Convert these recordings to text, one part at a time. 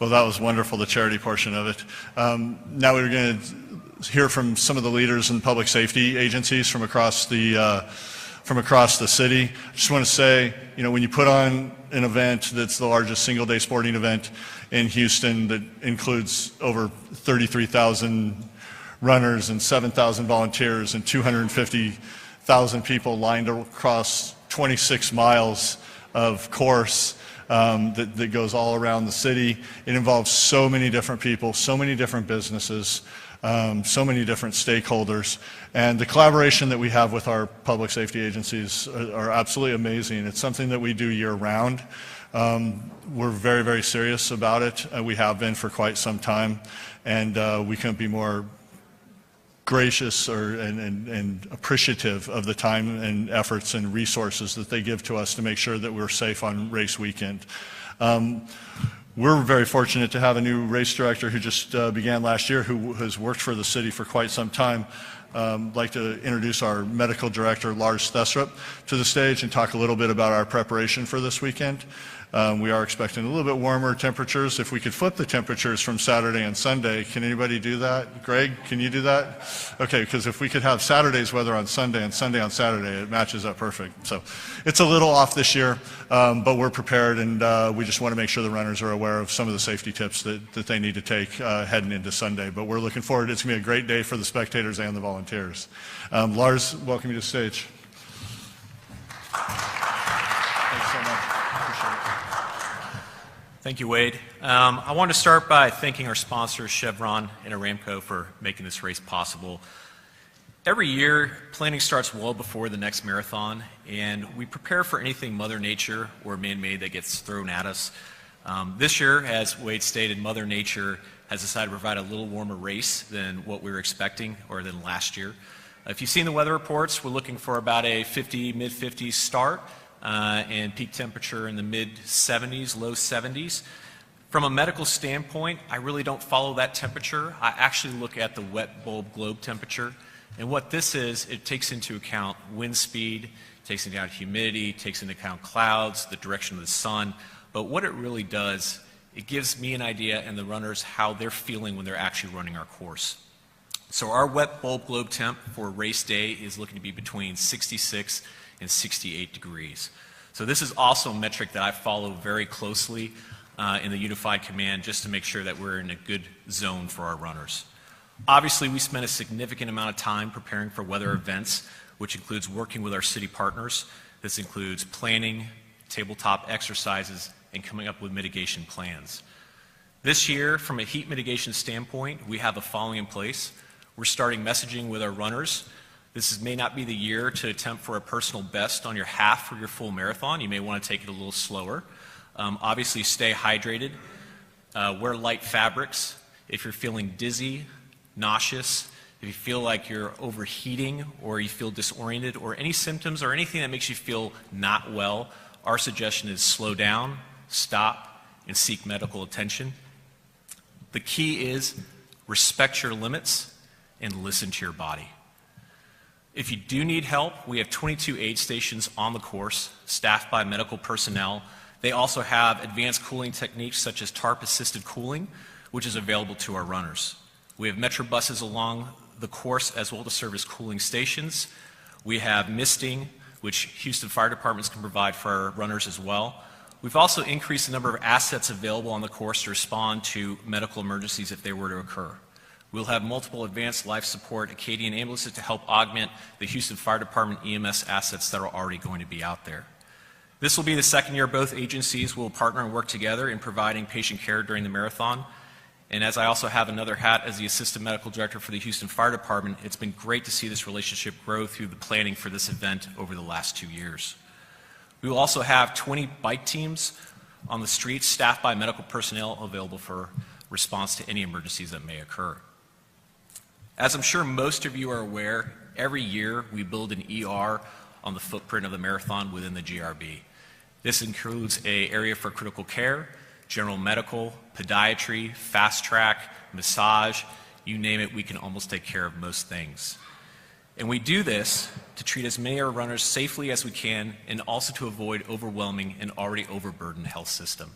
Well, that was wonderful, the charity portion of it. Now we're going to hear from some of the leaders in public safety agencies from across the city. I just want to say, when you put on an event that's the largest single-day sporting event in Houston that includes over 33,000 runners and 7,000 volunteers and 250,000 people lined across 26 miles of course that goes all around the city. It involves so many different people, so many different businesses, so many different stakeholders, and the collaboration that we have with our public safety agencies are absolutely amazing. It's something that we do year-round. We're very, very serious about it. We have been for quite some time, and we couldn't be more gracious and appreciative of the time and efforts and resources that they give to us to make sure that we're safe on race weekend. We're very fortunate to have a new race director who just began last year, who has worked for the city for quite some time. I'd like to introduce our medical director, Lars Thesrup, to the stage and talk a little bit about our preparation for this weekend. We are expecting a little bit warmer temperatures. If we could flip the temperatures from Saturday and Sunday, can anybody do that? Greg, can you do that? Okay, because if we could have Saturday's weather on Sunday and Sunday on Saturday, it matches up perfect. So it's a little off this year, but we're prepared, and we just want to make sure the runners are aware of some of the safety tips that they need to take heading into Sunday. But we're looking forward. It's going to be a great day for the spectators and the volunteers. Lars, welcome you to the stage. Thank you, Wade. I want to start by thanking our sponsors, Chevron and Aramco, for making this race possible. Every year, planning starts well before the next marathon, and we prepare for anything Mother Nature or man-made that gets thrown at us. This year, as Wade stated, Mother Nature has decided to provide a little warmer race than what we were expecting or than last year. If you've seen the weather reports, we're looking for about a mid-50s start. And peak temperature in the mid-70s, low 70s. From a medical standpoint, I really don't follow that temperature. I actually look at the wet bulb globe temperature. And what this is, it takes into account wind speed, takes into account humidity, takes into account clouds, the direction of the sun. But what it really does, it gives me an idea and the runners how they're feeling when they're actually running our course. So our wet bulb globe temp for race day is looking to be between 66 and 68 degrees. So this is also a metric that I follow very closely in the Unified Command, just to make sure that we're in a good zone for our runners. Obviously, we spend a significant amount of time preparing for weather events, which includes working with our city partners. This includes planning, tabletop exercises, and coming up with mitigation plans. This year, from a heat mitigation standpoint, we have the following in place. We're starting messaging with our runners. This may not be the year to attempt for a personal best on your half or your full marathon. You may want to take it a little slower. Obviously, stay hydrated. Wear light fabrics. If you're feeling dizzy, nauseous, if you feel like you're overheating or you feel disoriented or any symptoms or anything that makes you feel not well, our suggestion is slow down, stop, and seek medical attention. The key is respect your limits and listen to your body. If you do need help, we have 22 aid stations on the course, staffed by medical personnel. They also have advanced cooling techniques such as tarp-assisted cooling, which is available to our runners. We have metro buses along the course as well to serve as cooling stations. We have misting, which Houston Fire Departments can provide for our runners as well. We've also increased the number of assets available on the course to respond to medical emergencies if they were to occur. We'll have multiple advanced life support Acadian ambulances to help augment the Houston Fire Department EMS assets that are already going to be out there. This will be the second year both agencies will partner and work together in providing patient care during the marathon. And as I also have another hat as the Assistant Medical Director for the Houston Fire Department, it's been great to see this relationship grow through the planning for this event over the last 2 years. We will also have 20 bike teams on the streets staffed by medical personnel available for response to any emergencies that may occur. As I'm sure most of you are aware, every year we build an ER on the footprint of the marathon within the GRB. This includes an area for critical care, general medical, podiatry, fast track, massage, you name it, we can almost take care of most things. And we do this to treat as many of our runners safely as we can and also to avoid overwhelming an already overburdened health system.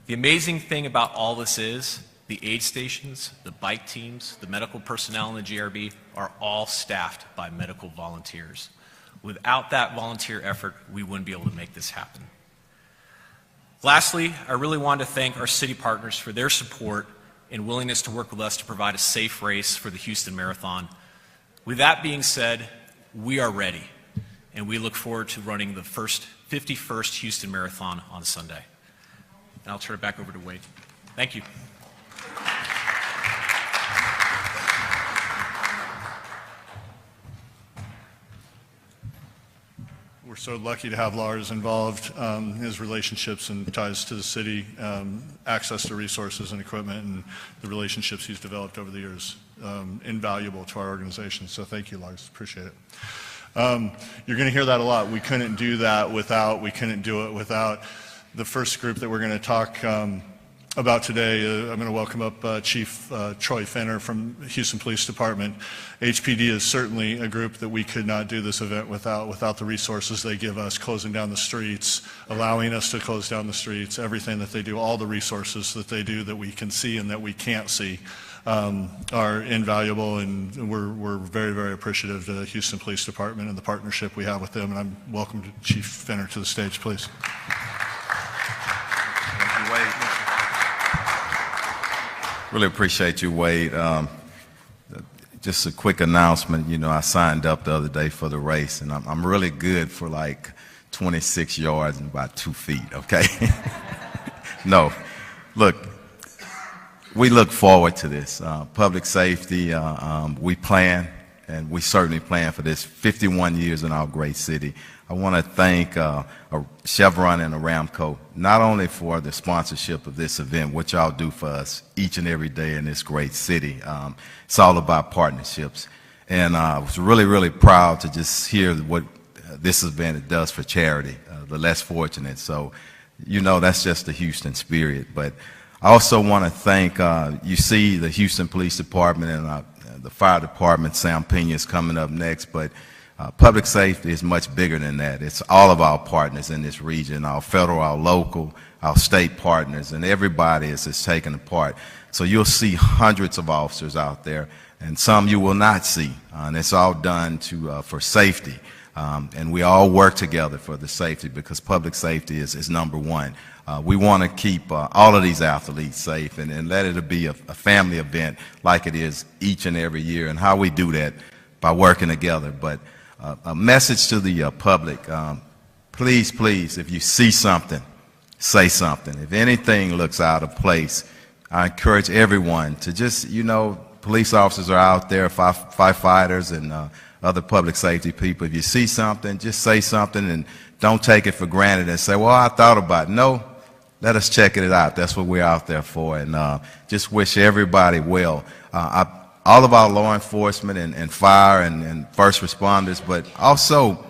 The amazing thing about all this is the aid stations, the bike teams, the medical personnel in the GRB are all staffed by medical volunteers. Without that volunteer effort, we wouldn't be able to make this happen. Lastly, I really want to thank our city partners for their support and willingness to work with us to provide a safe race for the Houston Marathon. With that being said, we are ready, and we look forward to running the 51st Houston Marathon on Sunday. And I'll turn it back over to Wade. Thank you. We're so lucky to have Lars involved. His relationships and ties to the city, access to resources and equipment, and the relationships he's developed over the years, invaluable to our organization. So thank you, Lars. Appreciate it. You're going to hear that a lot. We couldn't do it without the first group that we're going to talk about today. I'm going to welcome up Chief Troy Fenner from Houston Police Department. HPD is certainly a group that we could not do this event without the resources they give us, closing down the streets, allowing us to close down the streets, everything that they do, all the resources that they do that we can see and that we can't see are invaluable, and we're very, very appreciative to the Houston Police Department and the partnership we have with them. And I'm welcome to Chief Fenner to the stage, please. Thank you, Wade. Really appreciate you, Wade. Just a quick announcement. You know, I signed up the other day for the race, and I'm really good for like 26 yards and about 2 feet, okay? No, look, we look forward to this. Public safety, we plan, and we certainly plan for this 51 years in our great city. I want to thank Chevron and Aramco, not only for the sponsorship of this event, which y'all do for us each and every day in this great city. It's all about partnerships. And I was really, really proud to just hear what this event does for charity, the less fortunate. So, you know, that's just the Houston spirit. But I also want to thank, you see the Houston Police Department and the Fire Department. Sam Pena is coming up next, but public safety is much bigger than that. It's all of our partners in this region, our federal, our local, our state partners, and everybody is taking a part. So you'll see hundreds of officers out there, and some you will not see, and it's all done for safety. And we all work together for the safety, because public safety is number one. We want to keep all of these athletes safe and let it be a family event like it is each and every year. And how we do that, by working together. But a message to the public, please, please, if you see something, say something. If anything looks out of place, I encourage everyone to just, you know, police officers are out there, firefighters and other public safety people. If you see something, just say something, and don't take it for granted and say, well, I thought about it. No, let us check it out. That's what we're out there for. And just wish everybody well. All of our law enforcement and fire and first responders, but also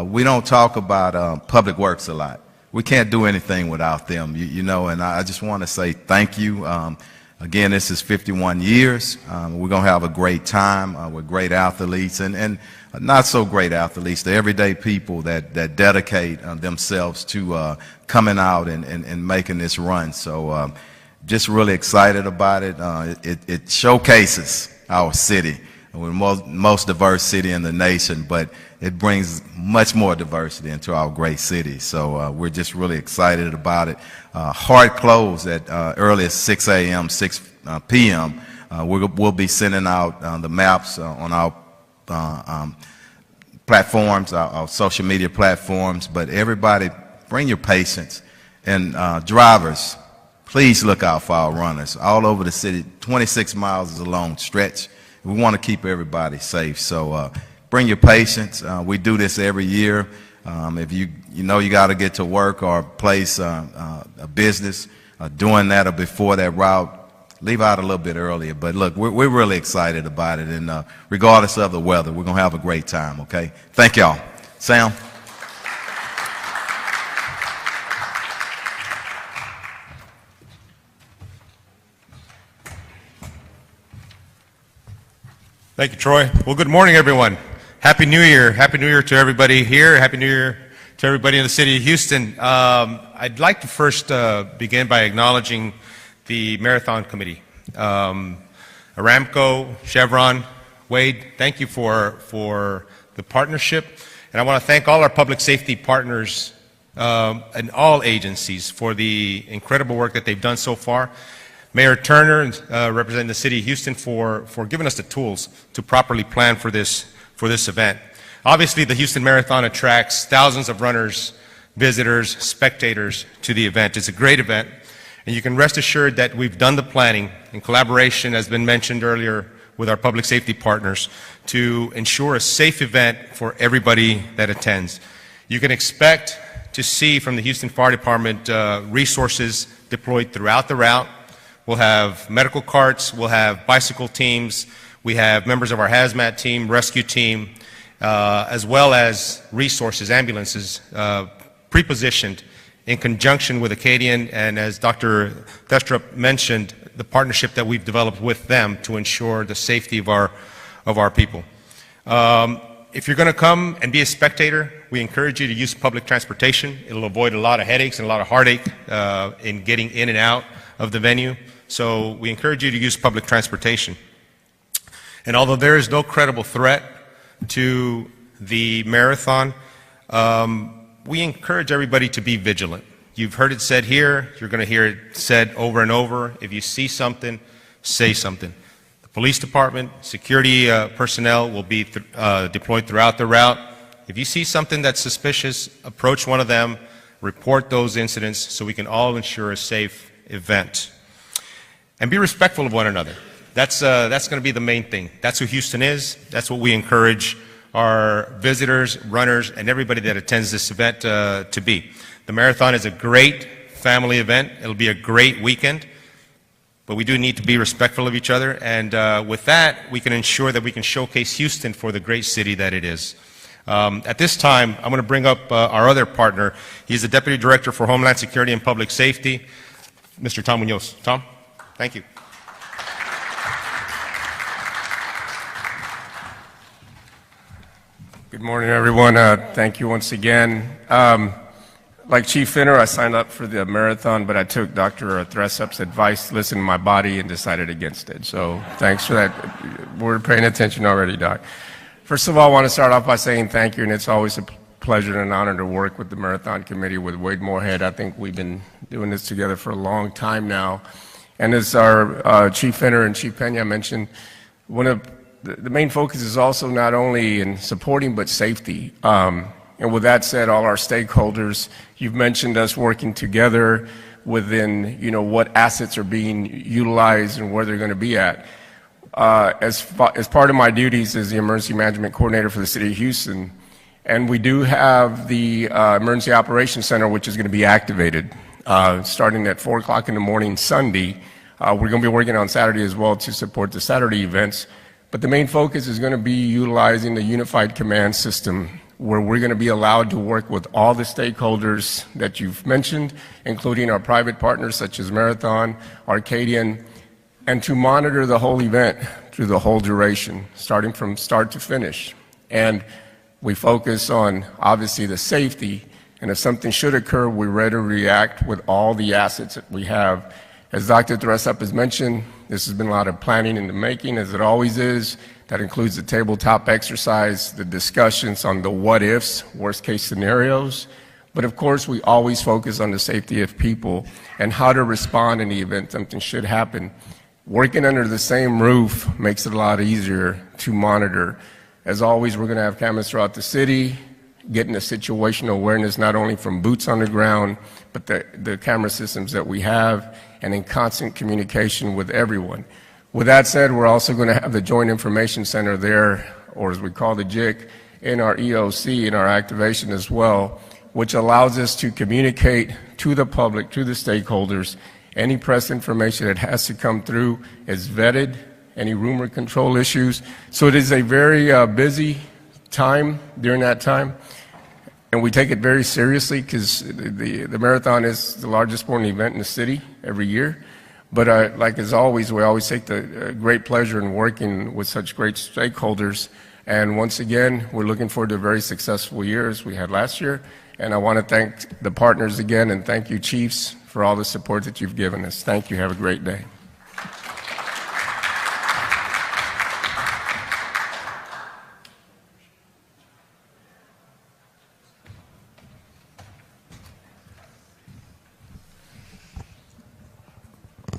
we don't talk about public works a lot. We can't do anything without them, you know, and I just want to say thank you. Again, this is 51 years. We're going to have a great time with great athletes and not so great athletes, the everyday people that dedicate themselves to coming out and making this run. So just really excited about it. It showcases our city. We're the most diverse city in the nation, but it brings much more diversity into our great city. So we're just really excited about it. Hard close at early as 6 a.m., 6 p.m. We'll be sending out the maps on our platforms, our social media platforms. But everybody, bring your patience. And drivers, please look out for our runners. All over the city, 26 miles is a long stretch. We want to keep everybody safe. So bring your patience. We do this every year. If you know you got to get to work or place a business, doing that or before that route, leave out a little bit earlier. But look, we're really excited about it. And regardless of the weather, we're going to have a great time, okay? Thank y'all. Sam? Thank you, Troy. Well, good morning, everyone. Happy New Year. Happy New Year to everybody here. Happy New Year to everybody in the city of Houston. I'd like to first begin by acknowledging the Marathon Committee. Aramco, Chevron, Wade, thank you for the partnership. And I want to thank all our public safety partners and all agencies for the incredible work that they've done so far. Mayor Turner, representing the city of Houston, for giving us the tools to properly plan for this event. Obviously, the Houston Marathon attracts thousands of runners, visitors, spectators to the event. It's a great event, and you can rest assured that we've done the planning in collaboration, as been mentioned earlier, with our public safety partners to ensure a safe event for everybody that attends. You can expect to see from the Houston Fire Department resources deployed throughout the route. We'll have medical carts, we'll have bicycle teams, we have members of our hazmat team, rescue team, as well as resources, ambulances, pre-positioned in conjunction with Acadian, and as Dr. Thestrup mentioned, the partnership that we've developed with them to ensure the safety of our people. If you're going to come and be a spectator, we encourage you to use public transportation. It'll avoid a lot of headaches and a lot of heartache in getting in and out of the venue. So we encourage you to use public transportation. And although there is no credible threat to the marathon, we encourage everybody to be vigilant. You've heard it said here, you're going to hear it said over and over. If you see something, say something. The police department, security personnel will be deployed throughout the route. If you see something that's suspicious, approach one of them, report those incidents so we can all ensure a safe event. And be respectful of one another. That's going to be the main thing. That's who Houston is. That's what we encourage our visitors, runners, and everybody that attends this event to be. The marathon is a great family event. It'll be a great weekend, but we do need to be respectful of each other. And with that, we can ensure that we can showcase Houston for the great city that it is. At this time, I'm going to bring up our other partner. He's the Deputy Director for Homeland Security and Public Safety, Mr. Tom Munoz. Tom, thank you. Good morning, everyone. Thank you once again. Like Chief Finner, I signed up for the marathon, but I took Dr. Thressup's advice, listened to my body, and decided against it. So thanks for that. We're paying attention already, Doc. First of all, I want to start off by saying thank you, and it's always a pleasure and an honor to work with the Marathon Committee with Wade Moorhead. I think we've been doing this together for a long time now. And as our Chief Finner and Chief Pena mentioned, one of the main focus is also not only in supporting, but safety. And with that said, all our stakeholders, you've mentioned us working together within, what assets are being utilized and where they're going to be at. As part of my duties as the Emergency Management Coordinator for the City of Houston, and we do have the Emergency Operations Center, which is going to be activated starting at 4 o'clock in the morning Sunday. We're going to be working on Saturday as well to support the Saturday events. But the main focus is going to be utilizing the Unified Command System, where we're going to be allowed to work with all the stakeholders that you've mentioned, including our private partners such as Marathon, Arcadian, and to monitor the whole event through the whole duration, starting from start to finish. And we focus on, obviously, the safety, and if something should occur, we're ready to react with all the assets that we have. As Dr. Thresup has mentioned, this has been a lot of planning in the making, as it always is. That includes the tabletop exercise, the discussions on the what-ifs, worst-case scenarios. But of course, we always focus on the safety of people and how to respond in the event something should happen. Working under the same roof makes it a lot easier to monitor. As always, we're going to have cameras throughout the city, getting the situational awareness not only from boots on the ground, but the camera systems that we have, and in constant communication with everyone. With that said, we're also going to have the Joint Information Center there, or as we call the JIC, in our EOC, in our activation as well, which allows us to communicate to the public, to the stakeholders. Any press information that has to come through is vetted, any rumor control issues. So it is a very busy time during that time. And we take it very seriously because the marathon is the largest sporting event in the city every year. But like as always, we always take the great pleasure in working with such great stakeholders. And once again, we're looking forward to a very successful year as we had last year. And I want to thank the partners again, and thank you, chiefs, for all the support that you've given us. Thank you. Have a great day.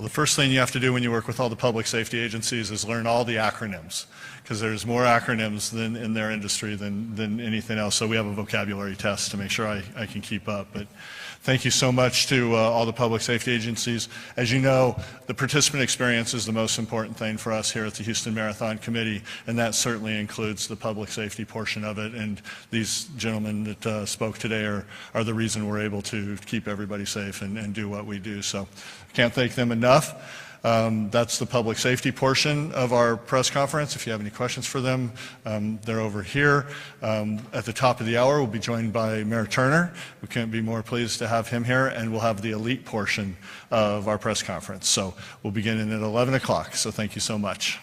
The first thing you have to do when you work with all the public safety agencies is learn all the acronyms, because there's more acronyms than in their industry than anything else. So we have a vocabulary test to make sure I can keep up. But thank you so much to all the public safety agencies. As you know, the participant experience is the most important thing for us here at the Houston Marathon Committee, and that certainly includes the public safety portion of it. And these gentlemen that spoke today are the reason we're able to keep everybody safe and do what we do. So can't thank them enough. That's the public safety portion of our press conference. If you have any questions for them, they're over here. At the top of the hour, we'll be joined by Mayor Turner. We couldn't be more pleased to have him here, and we'll have the elite portion of our press conference. So we'll begin at 11 o'clock, so thank you so much.